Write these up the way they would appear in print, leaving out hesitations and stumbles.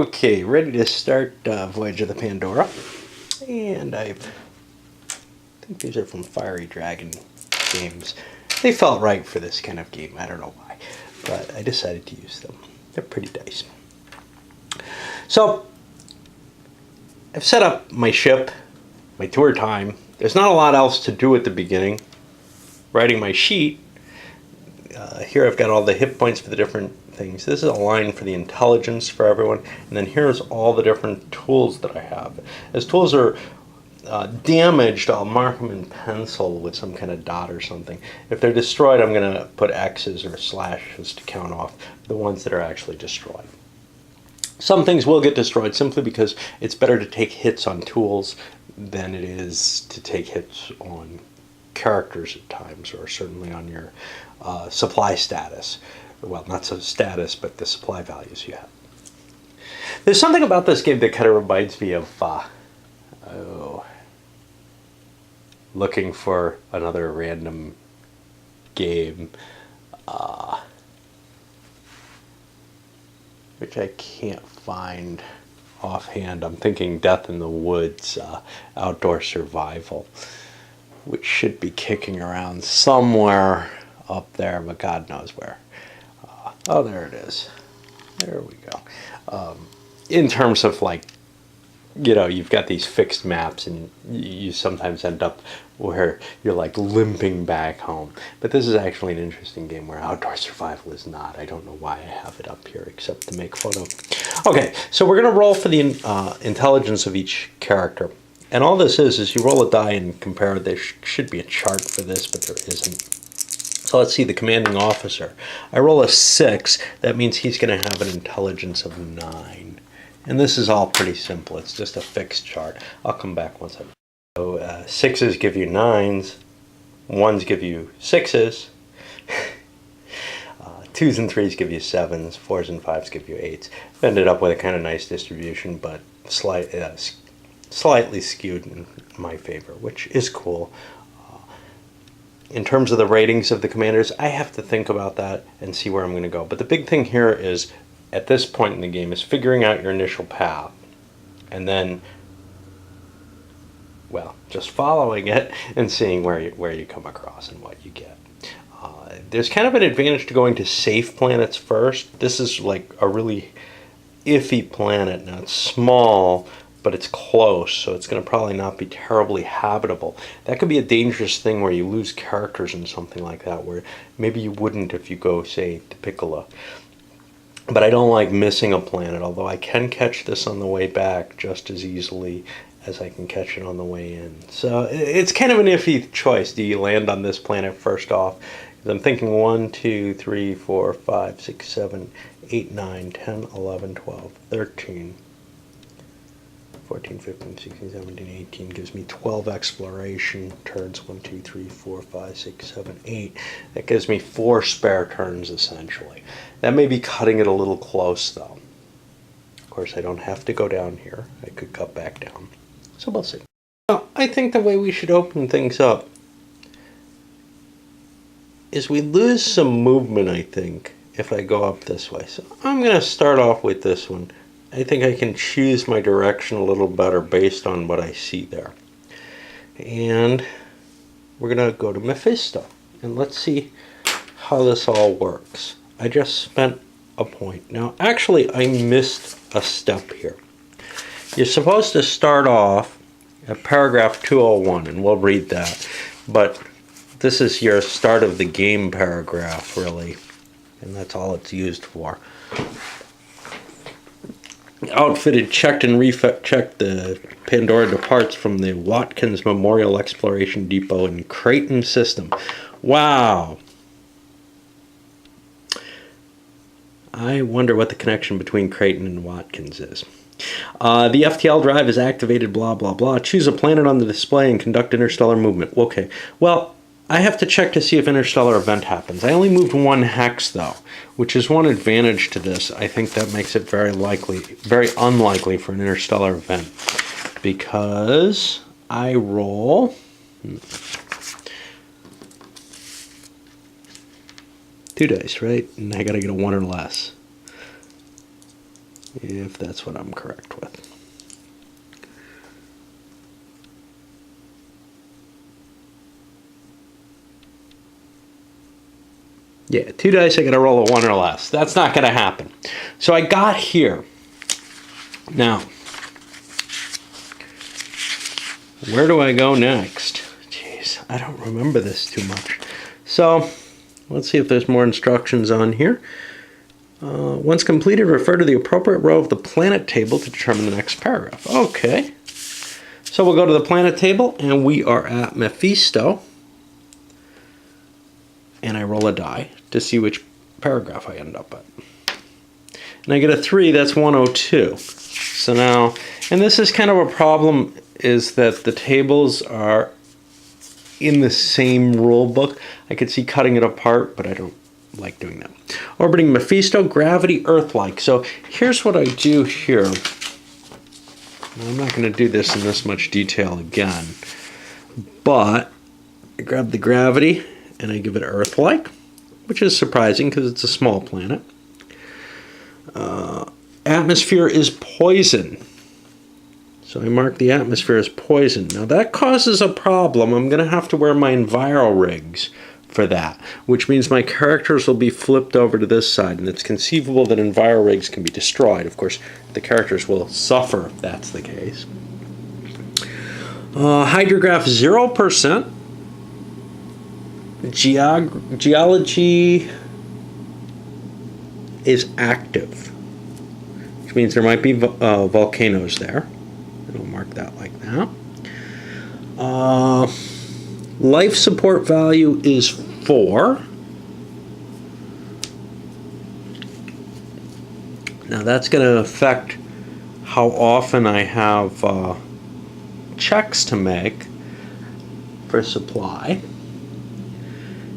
Okay, ready to start Voyage of the Pandora. And I think these are from Fiery Dragon Games. They felt right for this kind of game. I don't know why, but I decided to use them. They're pretty nice. So, I've set up my ship, my tour time. There's not a lot else to do at the beginning. Writing my sheet. Here I've got all the hit points for the different things. This is a line for the intelligence for everyone. And then here's all the different tools that I have. As tools are damaged, I'll mark them in pencil with some kind of dot or something. If they're destroyed, I'm going to put X's or slashes to count off the ones that are actually destroyed. Some things will get destroyed simply because it's better to take hits on tools than it is to take hits on characters at times, or certainly on your supply status. Well, not so status, but the supply values you have. There's something about this game that kind of reminds me of looking for another random game, which I can't find offhand. I'm thinking Death in the Woods, Outdoor Survival, which should be kicking around somewhere up there, but God knows where. Oh, there it is. There we go. In terms of, like, you know, you've got these fixed maps and you sometimes end up where you're like limping back home. But this is actually an interesting game where Outdoor Survival is not. I don't know why I have it up here except to make photo. Okay, so we're going to roll for the intelligence of each character. And all this is you roll a die and compare. There should be a chart for this, but there isn't. So let's see, the commanding officer. I roll a 6. That means he's going to have an intelligence of 9. And this is all pretty simple. It's just a fixed chart. I'll come back once. So 6s give you 9s. 1s give you 6s. 2s and 3s give you 7s. 4s and 5s give you 8s. Ended up with a kind of nice distribution, but slightly skewed in my favor, which is cool. In terms of the ratings of the commanders, I have to think about that and see where I'm going to go. But the big thing here is, at this point in the game, is figuring out your initial path. And then, well, just following it and seeing where you come across and what you get. There's kind of an advantage to going to safe planets first. This is like a really iffy planet. Now, it's small, but it's close, so it's going to probably not be terribly habitable. That could be a dangerous thing where you lose characters in something like that, where maybe you wouldn't if you go, say, to Piccolo. But I don't like missing a planet, although I can catch this on the way back just as easily as I can catch it on the way in. So it's kind of an iffy choice. Do you land on this planet first off? I'm thinking 1, 2, 3, 4, 5, 6, 7, 8, 9, 10, 11, 12, 13... 14, 15, 16, 17, 18 gives me 12 exploration turns. 1, 2, 3, 4, 5, 6, 7, 8. That gives me 4 spare turns, essentially. That may be cutting it a little close, though. Of course, I don't have to go down here. I could cut back down. So we'll see. Now, I think the way we should open things up is we lose some movement, I think, if I go up this way. So I'm going to start off with this one. I think I can choose my direction a little better based on what I see there. And we're going to go to Mephisto. And let's see how this all works. I just spent a point. Now, actually, I missed a step here. You're supposed to start off at paragraph 201, and we'll read that. But this is your start of the game paragraph, really. And that's all it's used for. Outfitted, checked, and checked, the Pandora departs from the Watkins Memorial Exploration Depot in Creighton System. Wow. I wonder what the connection between Creighton and Watkins is. The FTL drive is activated, blah, blah, blah. Choose a planet on the display and conduct interstellar movement. Okay, well, I have to check to see if interstellar event happens. I only moved 1 hex, though, which is one advantage to this. I think that makes it very unlikely for an interstellar event, because I roll 2 dice, right? And I gotta get a 1 or less. if that's what I'm correct with. Yeah, 2 dice, I gotta roll a 1 or less. That's not gonna happen. So I got here. Now, where do I go next? Jeez, I don't remember this too much. So, let's see if there's more instructions on here. Once completed, refer to the appropriate row of the planet table to determine the next paragraph. Okay. So we'll go to the planet table, and we are at Mephisto. And I roll a die to see which paragraph I end up at. And I get a 3, that's 102. So now, and this is kind of a problem, is that the tables are in the same rule book. I could see cutting it apart, but I don't like doing that. Orbiting Mephisto, gravity, Earth-like. So here's what I do here. I'm not going to do this in this much detail again, but I grab the gravity and I give it Earth-like, which is surprising because it's a small planet. Atmosphere is poison. So I mark the atmosphere as poison. Now that causes a problem. I'm going to have to wear my enviro rigs for that, which means my characters will be flipped over to this side, and it's conceivable that enviro rigs can be destroyed. Of course, the characters will suffer if that's the case. Hydrograph 0%. Geology is active, which means there might be volcanoes there. I'll mark that like that. Life support value is 4. Now that's going to affect how often I have checks to make for supply.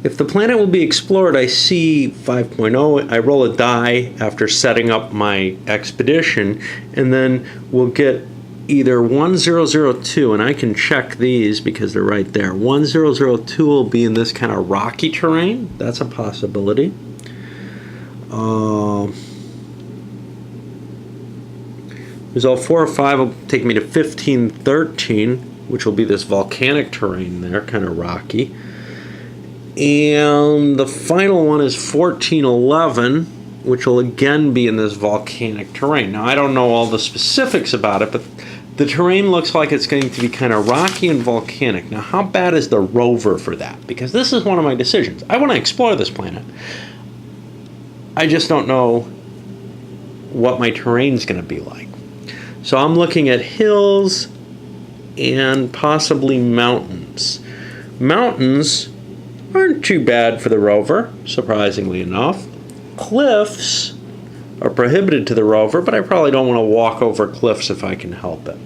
If the planet will be explored, I see 5.0. I roll a die after setting up my expedition, and then we'll get either 1002, and I can check these because they're right there. 1002 will be in this kind of rocky terrain. That's a possibility. Result 4 or 5 will take me to 1513, which will be this volcanic terrain there, kind of rocky. And the final one is 1411, which will again be in this volcanic terrain. Now, I don't know all the specifics about it, but the terrain looks like it's going to be kind of rocky and volcanic. Now, how bad is the rover for that? Because this is one of my decisions. I want to explore this planet. I just don't know what my terrain's going to be like. So I'm looking at hills and possibly mountains. Mountains aren't too bad for the rover, surprisingly enough. Cliffs are prohibited to the rover, but I probably don't want to walk over cliffs if I can help it.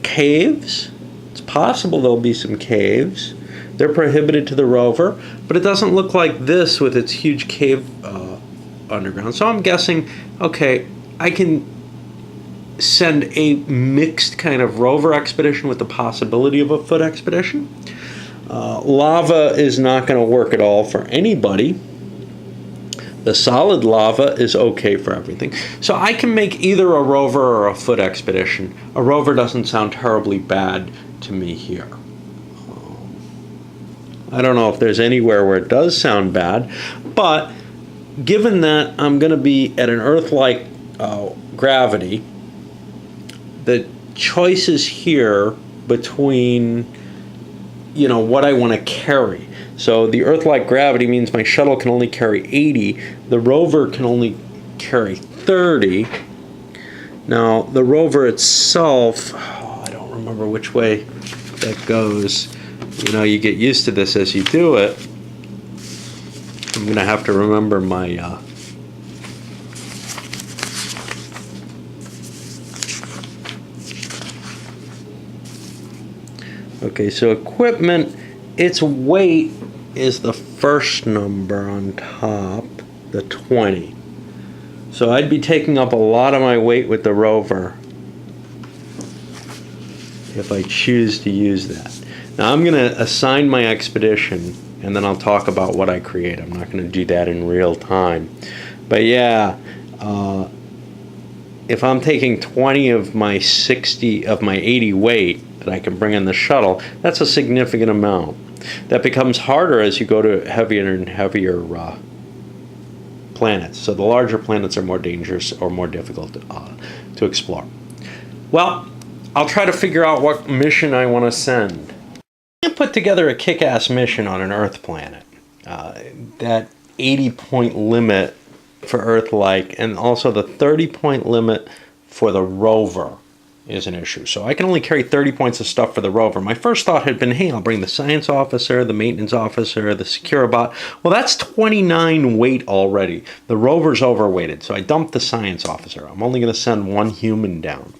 Caves, it's possible there'll be some caves. They're prohibited to the rover, but it doesn't look like this with its huge cave underground. So I'm guessing, okay, I can send a mixed kind of rover expedition with the possibility of a foot expedition. Lava is not going to work at all for anybody. The solid lava is okay for everything. So I can make either a rover or a foot expedition. A rover doesn't sound terribly bad to me here. I don't know if there's anywhere where it does sound bad, but given that I'm going to be at an Earth-like gravity, the choices here between, what I want to carry. So the Earth-like gravity means my shuttle can only carry 80. The rover can only carry 30. Now, the rover itself, I don't remember which way that goes. You get used to this as you do it. I'm going to have to remember my... Okay, so equipment, its weight is the first number on top, the 20. So I'd be taking up a lot of my weight with the rover if I choose to use that. Now I'm going to assign my expedition, and then I'll talk about what I create. I'm not going to do that in real time. But yeah, if I'm taking 20 of my 80 weight that I can bring in the shuttle, that's a significant amount. That becomes harder as you go to heavier and heavier planets. So the larger planets are more dangerous or more difficult to explore. Well, I'll try to figure out what mission I want to send. I put together a kick-ass mission on an Earth planet. That 80-point limit for Earth-like, and also the 30-point limit for the rover is an issue. So I can only carry 30 points of stuff for the rover. My first thought had been, hey, I'll bring the science officer, the maintenance officer, the Securobot. Well, that's 29 weight already. The rover's overweighted, so I dumped the science officer. I'm only going to send one human down.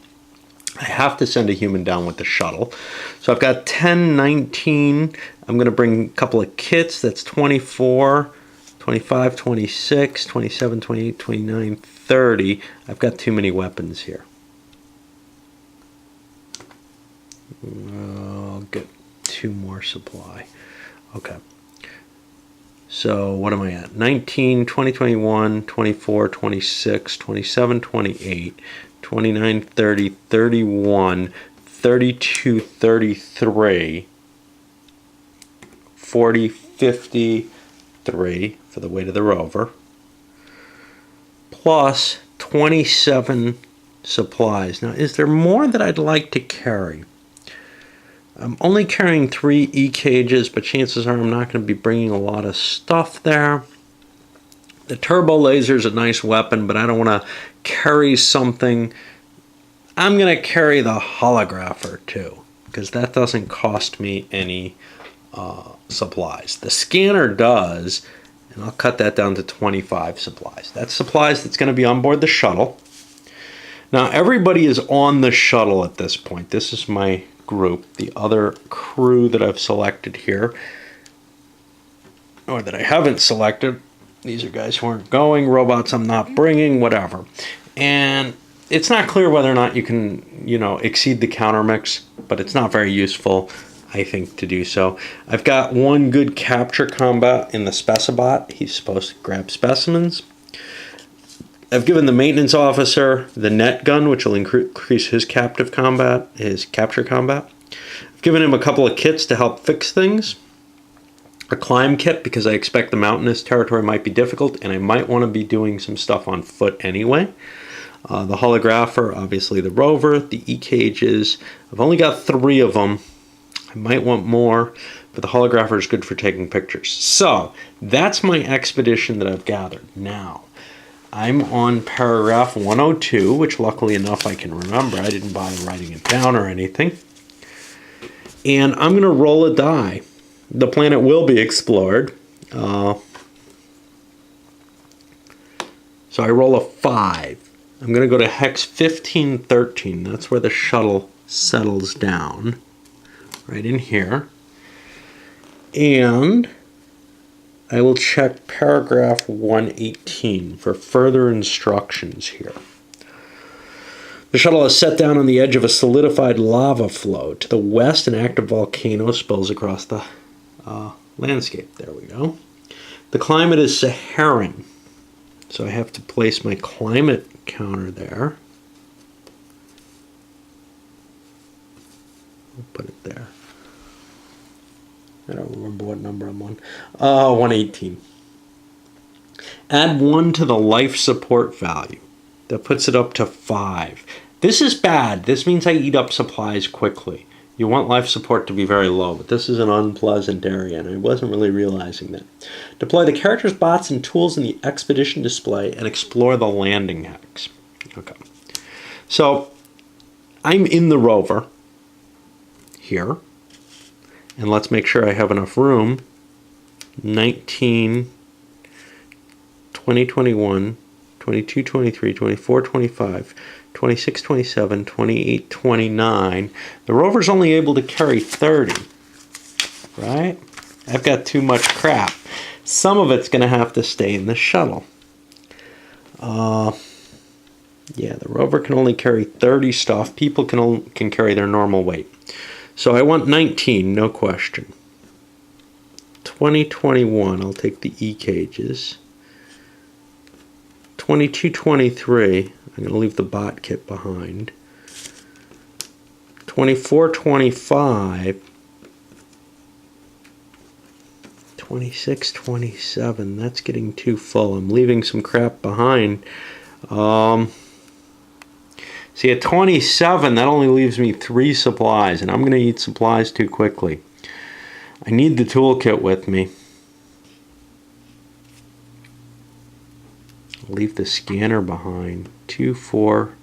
I have to send a human down with the shuttle. So I've got 10, 19. I'm going to bring a couple of kits. That's 24, 25, 26, 27, 28, 29, 30. I've got too many weapons here. I'll get 2 more supply. Okay. So what am I at? 19, 20, 21, 24, 26, 27, 28, 29, 30, 31, 32, 33, 40, 53 for the weight of the rover, plus 27 supplies. Now, is there more that I'd like to carry? I'm only carrying 3 E-cages, but chances are I'm not going to be bringing a lot of stuff there. The turbo laser is a nice weapon, but I don't want to carry something. I'm going to carry the holographer too, because that doesn't cost me any supplies. The scanner does, and I'll cut that down to 25 supplies. That's supplies that's going to be on board the shuttle. Now, everybody is on the shuttle at this point. This is my group, the other crew that I've selected here, or that I haven't selected. These are guys who aren't going, robots I'm not bringing, whatever. And it's not clear whether or not you can, exceed the countermix, but it's not very useful, I think, to do so. I've got one good capture combat in the Specibot. He's supposed to grab specimens. I've given the maintenance officer the net gun, which will increase his capture combat. I've given him a couple of kits to help fix things. A climb kit, because I expect the mountainous territory might be difficult, and I might want to be doing some stuff on foot anyway. The holographer, obviously the rover, the E-cages. I've only got 3 of them. I might want more, but the holographer is good for taking pictures. So, that's my expedition that I've gathered. Now, I'm on paragraph 102, which luckily enough I can remember. I didn't bother writing it down or anything. And I'm going to roll a die. The planet will be explored. So I roll a 5. I'm going to go to hex 1513. That's where the shuttle settles down. Right in here. And I will check paragraph 118 for further instructions here. The shuttle is set down on the edge of a solidified lava flow. To the west, an active volcano spills across the landscape. There we go. The climate is Saharan, so I have to place my climate counter there. I'll put it there. I don't remember what number I'm on. 118. Add 1 to the life support value. That puts it up to 5. This is bad. This means I eat up supplies quickly. You want life support to be very low, but this is an unpleasant area, and I wasn't really realizing that. Deploy the characters, bots, and tools in the expedition display and explore the landing hex. Okay. So, I'm in the rover here. And let's make sure I have enough room. 19, 20, 21, 22, 23, 24, 25, 26, 27, 28, 29. The rover's only able to carry 30, right? I've got too much crap. Some of it's going to have to stay in the shuttle. Yeah, the rover can only carry 30 stuff. People can carry their normal weight. So I want 19, no question. 2021, I'll take the E-cages. 22, 23, I'm going to leave the bot kit behind. 24, 25. 26, 27. That's getting too full. I'm leaving some crap behind. See, at 27, that only leaves me 3 supplies, and I'm going to eat supplies too quickly. I need the toolkit with me. I'll leave the scanner behind. 2, 4.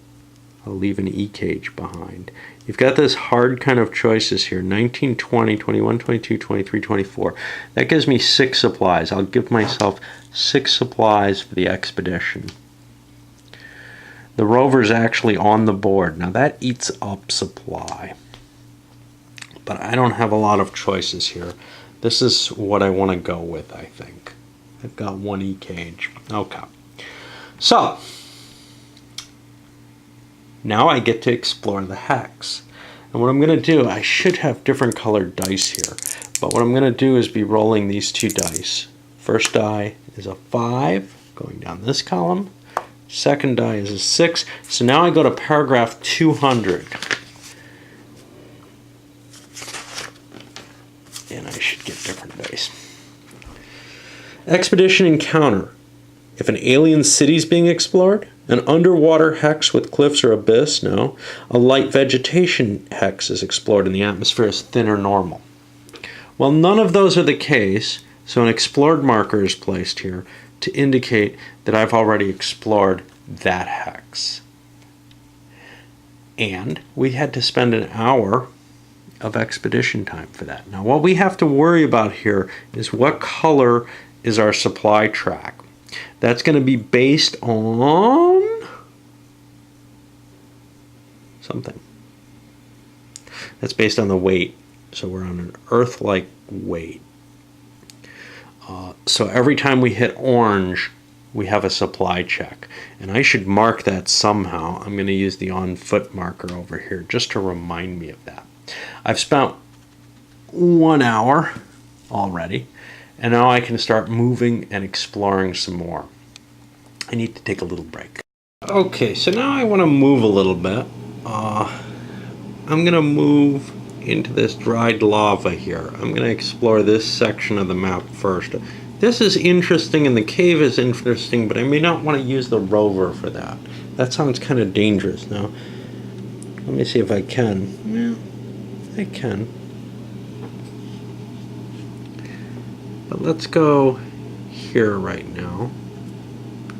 I'll leave an E-cage behind. You've got this hard kind of choices here. 19, 20, 21, 22, 23, 24. That gives me 6 supplies. I'll give myself 6 supplies for the expedition. The rover's actually on the board. Now that eats up supply. But I don't have a lot of choices here. This is what I want to go with, I think. I've got 1 E-cage. Okay. So, now I get to explore the hex. And what I'm going to do, I should have different colored dice here. But what I'm going to do is be rolling these 2 dice. First die is a 5, going down this column. Second die is a 6. So now I go to paragraph 200. And I should get different dice. Expedition encounter. If an alien city is being explored, an underwater hex with cliffs or abyss, no. A light vegetation hex is explored and the atmosphere is thin or normal. Well, none of those are the case, so an explored marker is placed here to indicate that I've already explored that hex. And we had to spend an hour of expedition time for that. Now, what we have to worry about here is what color is our supply track. That's going to be based on something. That's based on the weight. So we're on an Earth-like weight. So every time we hit orange, we have a supply check. And I should mark that somehow. I'm going to use the on-foot marker over here just to remind me of that. I've spent 1 hour already. And now I can start moving and exploring some more. I need to take a little break. Okay, so now I want to move a little bit. I'm going to move into this dried lava here. I'm going to explore this section of the map first. This is interesting and the cave is interesting, but I may not want to use the rover for that. That sounds kind of dangerous. Now, let me see if I can. Yeah, I can. But let's go here right now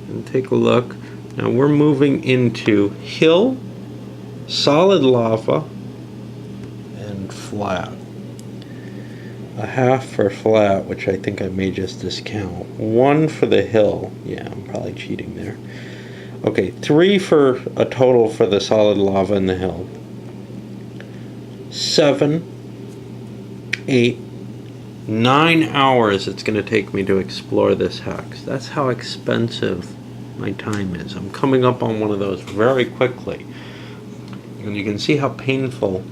and take a look. Now we're moving into hill, solid lava, and flat. A half for flat, which I think I may just discount. 1 for the hill. Yeah, I'm probably cheating there. Okay, 3 for a total for the solid lava and the hill. 7, 8, 9 hours it's going to take me to explore this hex. That's how expensive my time is. I'm coming up on one of those very quickly. And you can see how painful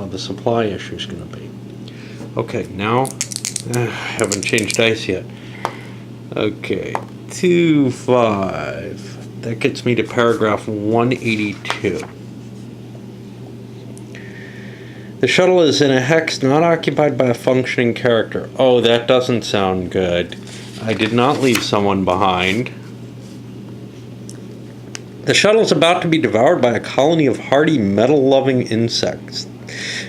the supply issue is going to be. Okay, now, I haven't changed dice yet. Okay, 2, 5. That gets me to paragraph 182. The shuttle is in a hex not occupied by a functioning character. Oh, that doesn't sound good. I did not leave someone behind. The shuttle is about to be devoured by a colony of hardy, metal-loving insects.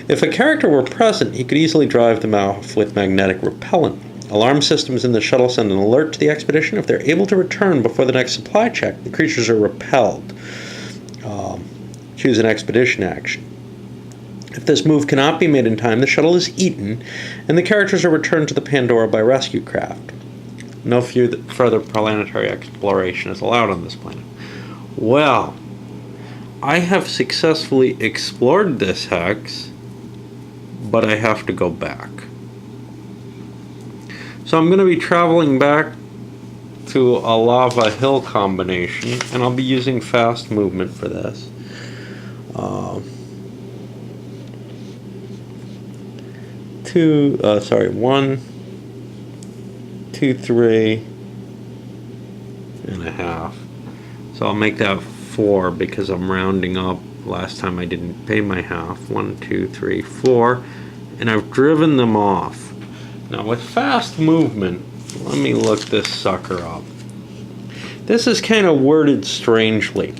If a character were present, he could easily drive them off with magnetic repellent. Alarm systems in the shuttle send an alert to the expedition. If they're able to return before the next supply check, the creatures are repelled. Choose an expedition action. If this move cannot be made in time, the shuttle is eaten, and the characters are returned to the Pandora by rescue craft. No further planetary exploration is allowed on this planet. Well, I have successfully explored this hex, but I have to go back. So I'm going to be traveling back to a lava hill combination, and I'll be using fast movement for this. 1, 2, 3 and a half. So I'll make that 4 because I'm rounding up. Last time I didn't pay my half. 1, 2, 3, 4. And I've driven them off. Now with fast movement, let me look this sucker up. This is kind of worded strangely.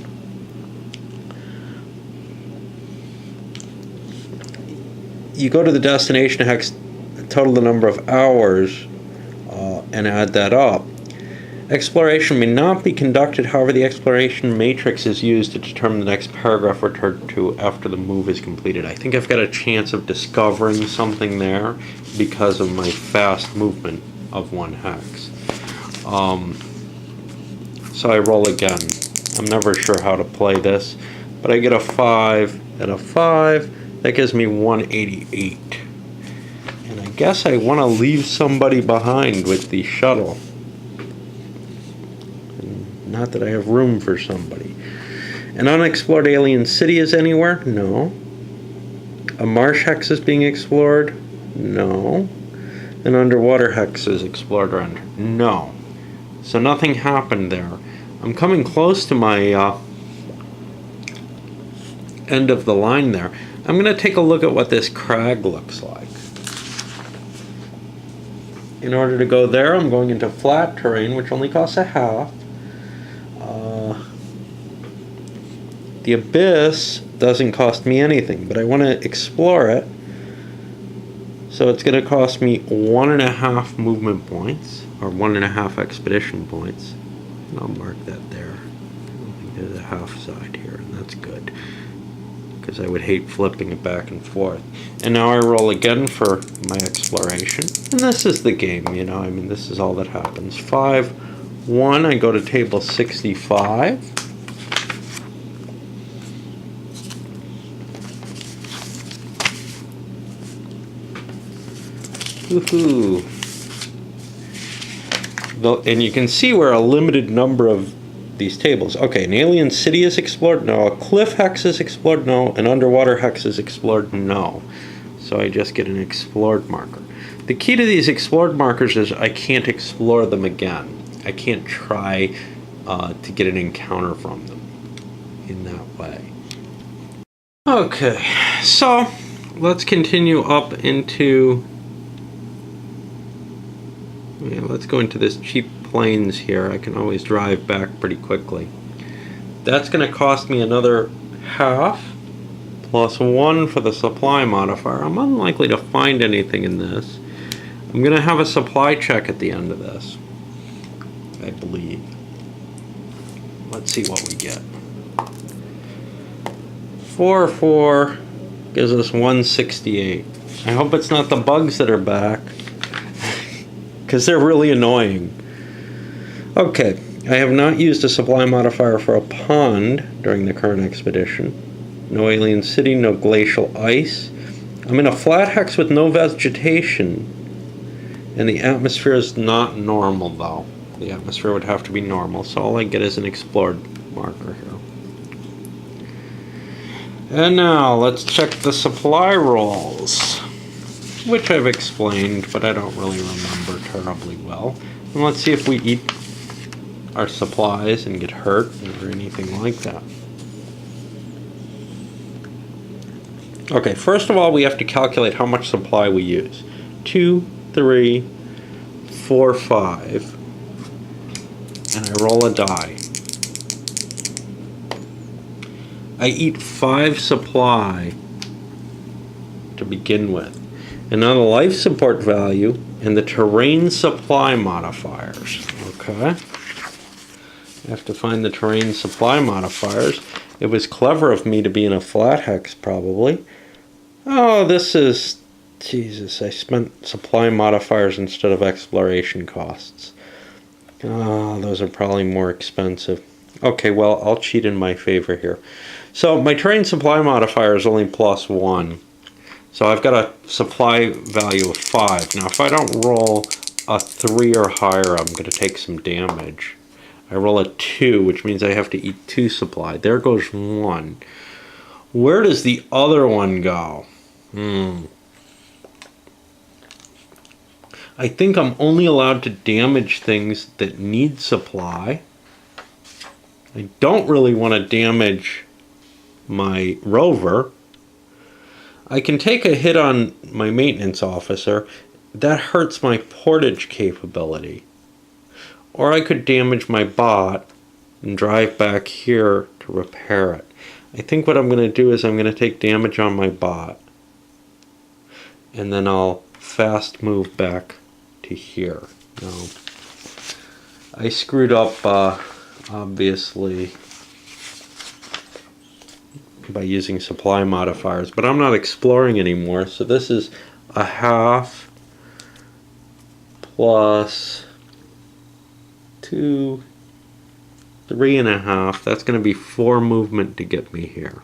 You go to the destination hex, total the number of hours, and add that up. Exploration may not be conducted, however the exploration matrix is used to determine the next paragraph returned to after the move is completed. I think I've got a chance of discovering something there because of my fast movement of 1 hex. So I roll again. I'm never sure how to play this, but I get a 5 and a 5. That gives me 188. And I guess I want to leave somebody behind with the shuttle. Not that I have room for somebody. An unexplored alien city is anywhere? No. A marsh hex is being explored? No. An underwater hex is explored or entered? No. So nothing happened there. I'm coming close to my end of the line there. I'm going to take a look at what this crag looks like. In order to go there, I'm going into flat terrain, which only costs a half. The abyss doesn't cost me anything, but I want to explore it. So it's going to cost me 1.5 movement points, or 1.5 expedition points. And I'll mark that there. I don't think there's a half side here, and that's good, because I would hate flipping it back and forth. And now I roll again for my exploration. And this is the game, you know, I mean, this is all that happens. 5, 1, I go to table 65. Woohoo! And you can see we're a limited number of these tables. Okay, an alien city is explored? No. A cliff hex is explored? No. An underwater hex is explored? No. So I just get an explored marker. The key to these explored markers is I can't explore them again. I can't try to get an encounter from them in that way. Okay, so let's continue up into... Yeah, let's go into this cheap plains here. I can always drive back pretty quickly. That's going to cost me another half plus 1 for the supply modifier. I'm unlikely to find anything in this. I'm going to have a supply check at the end of this, I believe. Let's see what we get. 4, 4 gives us 168. I hope it's not the bugs that are back, because they're really annoying. Okay, I have not used a supply modifier for a pond during the current expedition. No alien city, no glacial ice. I'm in a flat hex with no vegetation, and the atmosphere is not normal though. The atmosphere would have to be normal, so all I get is an explored marker here. And now let's check the supply rolls, which I've explained, but I don't really remember terribly well. And let's see if we eat our supplies and get hurt or anything like that. Okay, first of all, we have to calculate how much supply we use. 2, 3, 4, 5. And I roll a die. I eat 5 supply to begin with. And now the life support value and the terrain supply modifiers. Okay. I have to find the terrain supply modifiers. It was clever of me to be in a flat hex, probably. Oh, this is... Jesus, I spent supply modifiers instead of exploration costs. Oh, those are probably more expensive. Okay, well, I'll cheat in my favor here. So my terrain supply modifier is only +1. So I've got a supply value of 5. Now, if I don't roll a 3 or higher, I'm going to take some damage. I roll a 2, which means I have to eat 2 supply. There goes 1. Where does the other one go? I think I'm only allowed to damage things that need supply. I don't really want to damage my rover. I can take a hit on my maintenance officer. That hurts my portage capability. Or I could damage my bot and drive back here to repair it. I think what I'm going to do is I'm going to take damage on my bot. And then I'll fast move back to here. Now, I screwed up, obviously, by using supply modifiers, but I'm not exploring anymore. So this is a half plus 2, 3.5. That's going to be 4 movement to get me here.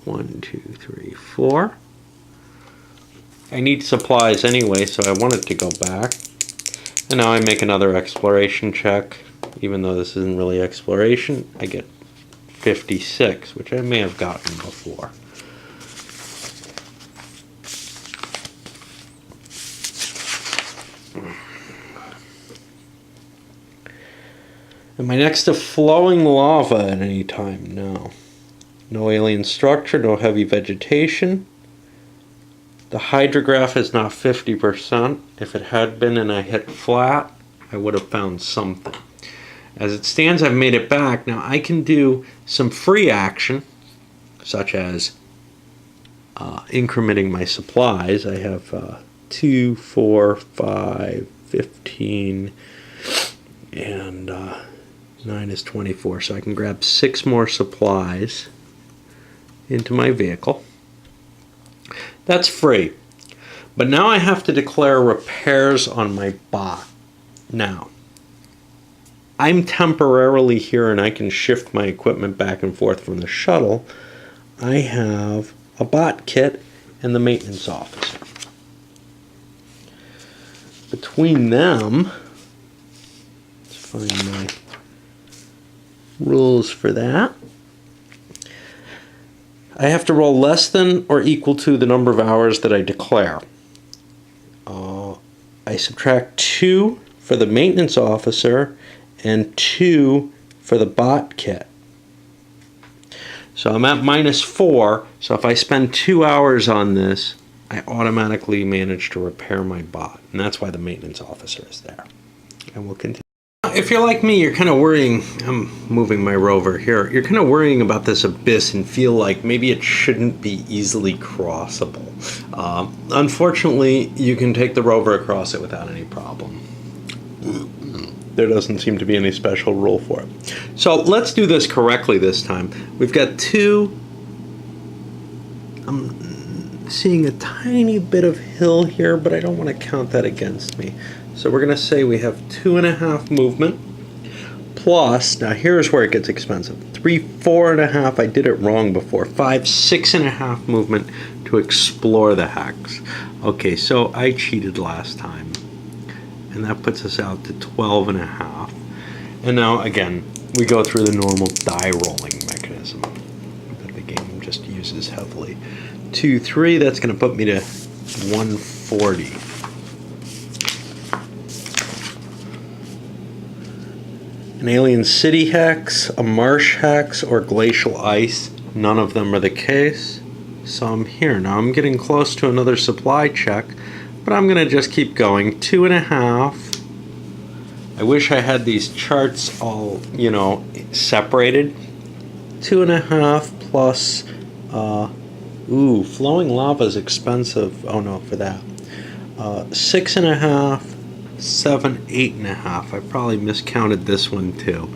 1, 2, 3, 4. I need supplies anyway, so I wanted to go back. And now I make another exploration check. Even though this isn't really exploration, I get 56, which I may have gotten before. Am I next to flowing lava at any time? No. No alien structure, no heavy vegetation. The hydrograph is not 50%. If it had been and I hit flat, I would have found something. As it stands, I've made it back. Now I can do some free action, such as incrementing my supplies. I have 2, 4, 5, 15, and 9 is 24. So I can grab 6 more supplies into my vehicle. That's free. But now I have to declare repairs on my bot. Now, I'm temporarily here and I can shift my equipment back and forth from the shuttle. I have a bot kit and the maintenance officer. Between them, let's find my rules for that. I have to roll less than or equal to the number of hours that I declare. I subtract 2 for the maintenance officer and 2 for the bot kit. So I'm at -4, so if I spend 2 hours on this, I automatically manage to repair my bot, and that's why the maintenance officer is there. And we'll continue. If you're like me, you're kind of worrying, I'm moving my rover here, you're kind of worrying about this abyss and feel like maybe it shouldn't be easily crossable. Unfortunately, you can take the rover across it without any problem. There doesn't seem to be any special rule for it. So let's do this correctly this time. We've got 2, I'm seeing a tiny bit of hill here, but I don't want to count that against me. So we're going to say we have 2.5 movement plus, now here's where it gets expensive, 3, 4.5, I did it wrong before, 5, 6.5 movement to explore the hex. Okay, so I cheated last time, and that puts us out to 12.5. And now again, we go through the normal die rolling mechanism that the game just uses heavily. 2, 3, that's going to put me to 140. An alien city hex, a marsh hex, or glacial ice. None of them are the case. So I'm here. Now I'm getting close to another supply check, but I'm going to just keep going. 2.5. I wish I had these charts all, separated. 2.5 plus, flowing lava is expensive. Oh no, for that. 6.5. 7, 8.5. I probably miscounted this one too.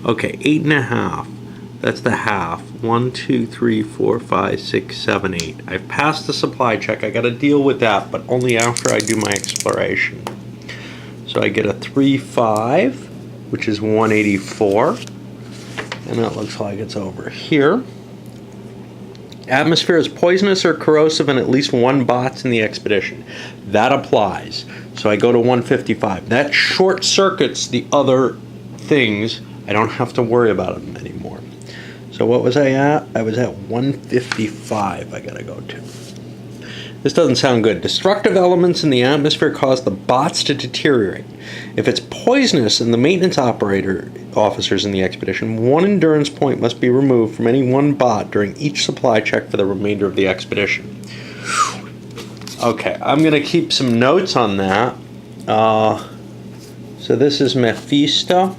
Okay, 8.5. That's the half. 1, 2, 3, 4, 5, 6, 7, 8. I've passed the supply check. I got to deal with that, but only after I do my exploration. So I get a 3, 5, which is 184, and that looks like it's over here. Atmosphere is poisonous or corrosive and at least 1 bot's in the expedition. That applies. So I go to 155. That short circuits the other things. I don't have to worry about them anymore. So what was I at? I was at 155 I gotta go to. This doesn't sound good. Destructive elements in the atmosphere cause the bots to deteriorate. If it's poisonous and the maintenance officers in the expedition, 1 endurance point must be removed from any one bot during each supply check for the remainder of the expedition. Okay, I'm going to keep some notes on that. So this is Mephisto,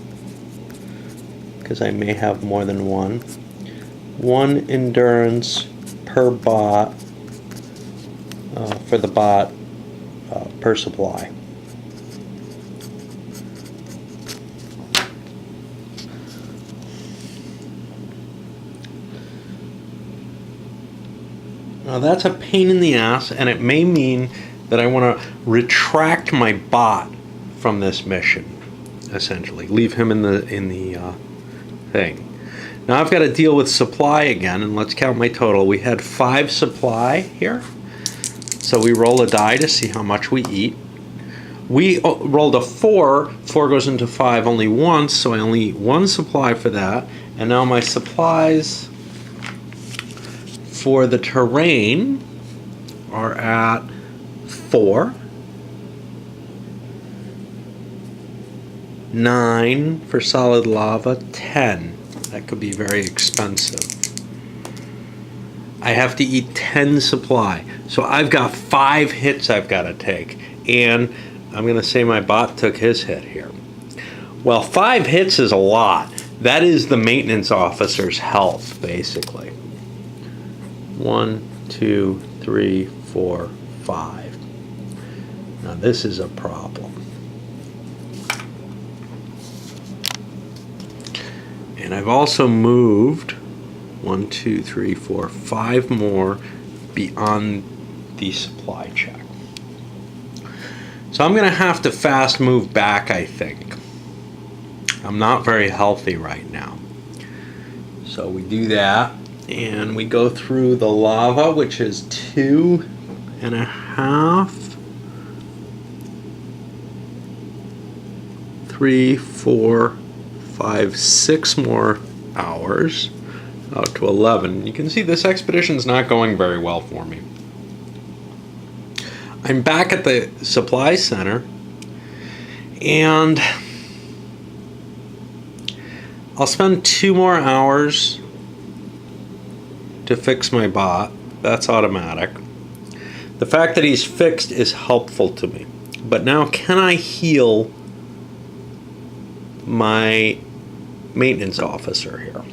because I may have more than one. 1 endurance per bot. For the bot per supply. Now that's a pain in the ass, and it may mean that I want to retract my bot from this mission, essentially. Leave him in the thing. Now I've got to deal with supply again, and let's count my total. We had 5 supply here. So we roll a die to see how much we eat. We rolled a 4. 4 goes into 5 only once, so I only eat 1 supply for that. And now my supplies for the terrain are at 4. 9 for solid lava, 10. That could be very expensive. I have to eat 10 supply. So I've got 5 hits I've got to take. And I'm going to say my bot took his hit here. Well, 5 hits is a lot. That is the maintenance officer's health, basically. 1, 2, 3, 4, 5. Now this is a problem. And I've also moved 1, 2, 3, 4, 5 more beyond the supply check. So I'm going to have to fast move back, I think. I'm not very healthy right now. So we do that, and we go through the lava, which is 2.5, 3, 4, 5, 6 more hours. Out to 11. You can see this expedition's not going very well for me. I'm back at the supply center, and I'll spend 2 more hours to fix my bot. That's automatic. The fact that he's fixed is helpful to me. But now, can I heal my maintenance officer here?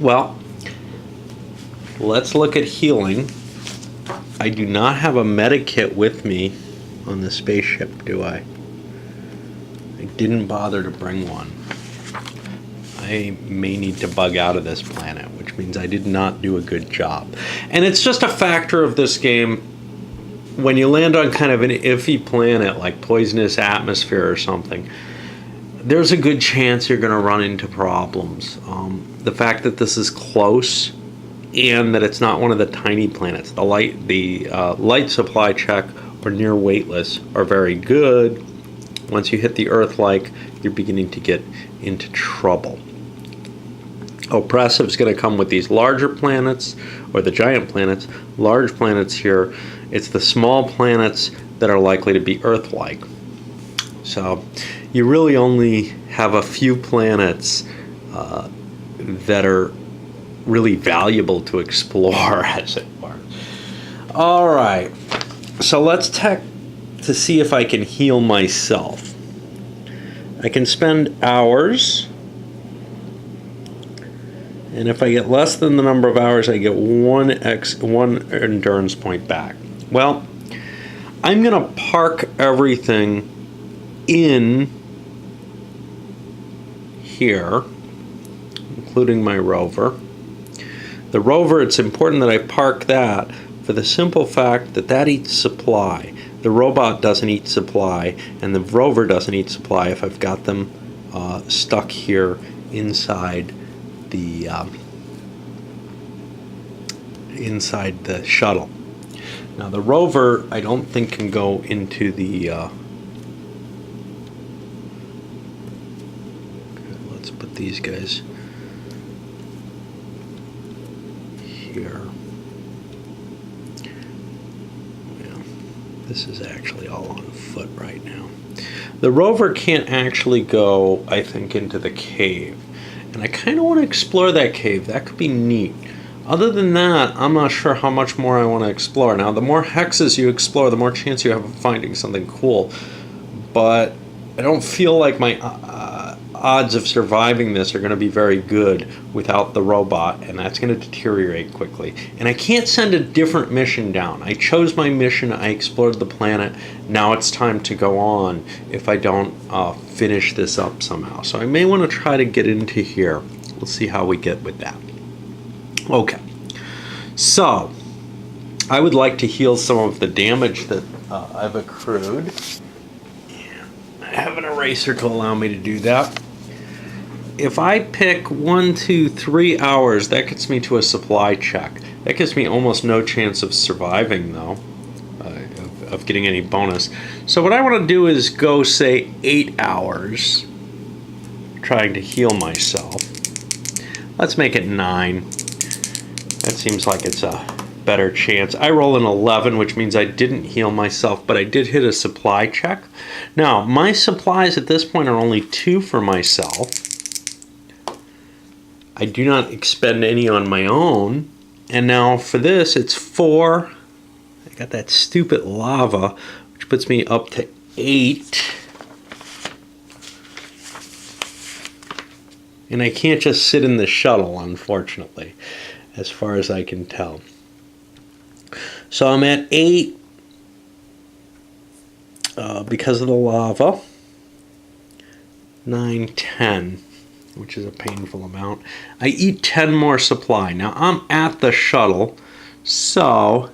Well, let's look at healing. I do not have a medikit with me on the spaceship, do I? I didn't bother to bring one. I may need to bug out of this planet, which means I did not do a good job. And it's just a factor of this game. When you land on kind of an iffy planet like poisonous atmosphere or something, there's a good chance you're going to run into problems. The fact that this is close and that it's not one of the tiny planets, the light supply check or near weightless are very good. Once you hit the Earth-like, you're beginning to get into trouble. Oppressive is going to come with these larger planets, or the giant planets. Large planets here, it's the small planets that are likely to be Earth-like. So you really only have a few planets that are really valuable to explore, as it were. All right, so let's check to see if I can heal myself. I can spend hours, and if I get less than the number of hours, I get one endurance point back. Well, I'm gonna park everything in here, including my rover. The rover, it's important that I park that for the simple fact that that eats supply. The robot doesn't eat supply, and the rover doesn't eat supply if I've got them stuck here inside the shuttle. Now the rover, I don't think can go into the let's put these guys here. This is actually all on foot right now. The rover can't actually go, I think, into the cave. And I kind of want to explore that cave. That could be neat. Other than that, I'm not sure how much more I want to explore. Now, the more hexes you explore, the more chance you have of finding something cool. But I don't feel like my odds of surviving this are going to be very good without the robot, and that's going to deteriorate quickly. And I can't send a different mission down. I chose my mission. I explored the planet. Now it's time to go on if I don't finish this up somehow. So I may want to try to get into here. We'll see how we get with that. Okay, so I would like to heal some of the damage that I've accrued. I have an eraser to allow me to do that. If I pick 1, 2, 3 hours, that gets me to a supply check. That gives me almost no chance of surviving, though, of getting any bonus. So what I want to do is go, say, 8 hours, trying to heal myself. Let's make it 9. That seems like it's a better chance. I roll an 11, which means I didn't heal myself, but I did hit a supply check. Now, my supplies at this point are only 2 for myself. I do not expend any on my own. And now for this, it's 4. I got that stupid lava, which puts me up to 8. And I can't just sit in the shuttle, unfortunately, as far as I can tell. So I'm at 8 because of the lava. 9, 10, which is a painful amount. I eat 10 more supply. Now I'm at the shuttle, so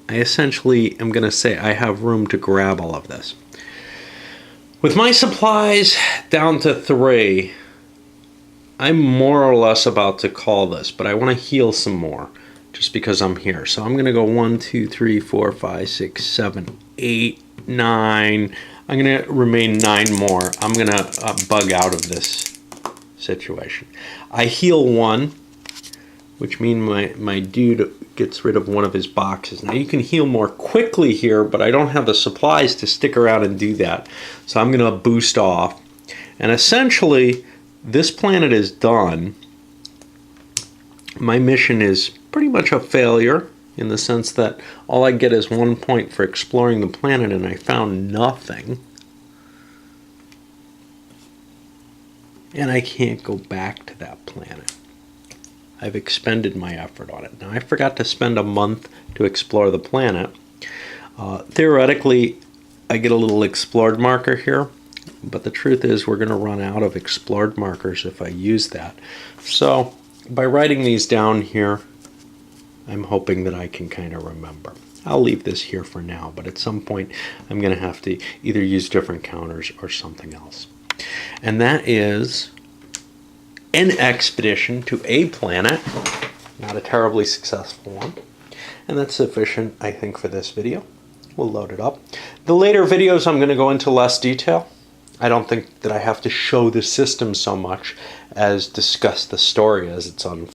I essentially am going to say I have room to grab all of this. With my supplies down to 3, I'm more or less about to call this, but I want to heal some more just because I'm here. So I'm going to go 1, 2, 3, 4, 5, 6, 7, 8, 9. I'm going to remain 9 more. I'm going to bug out of this situation. I heal 1, which means my dude gets rid of one of his boxes. Now you can heal more quickly here, but I don't have the supplies to stick around and do that. So I'm going to boost off. And essentially, this planet is done. My mission is pretty much a failure in the sense that all I get is 1 point for exploring the planet, and I found nothing. And I can't go back to that planet. I've expended my effort on it. Now, I forgot to spend a month to explore the planet. Theoretically, I get a little explored marker here. But the truth is we're going to run out of explored markers if I use that. So by writing these down here, I'm hoping that I can kind of remember. I'll leave this here for now, but at some point I'm going to have to either use different counters or something else. And that is an expedition to a planet, not a terribly successful one. And that's sufficient, I think, for this video. We'll load it up. The later videos I'm going to go into less detail. I don't think that I have to show the system so much as discuss the story as it's unfolding.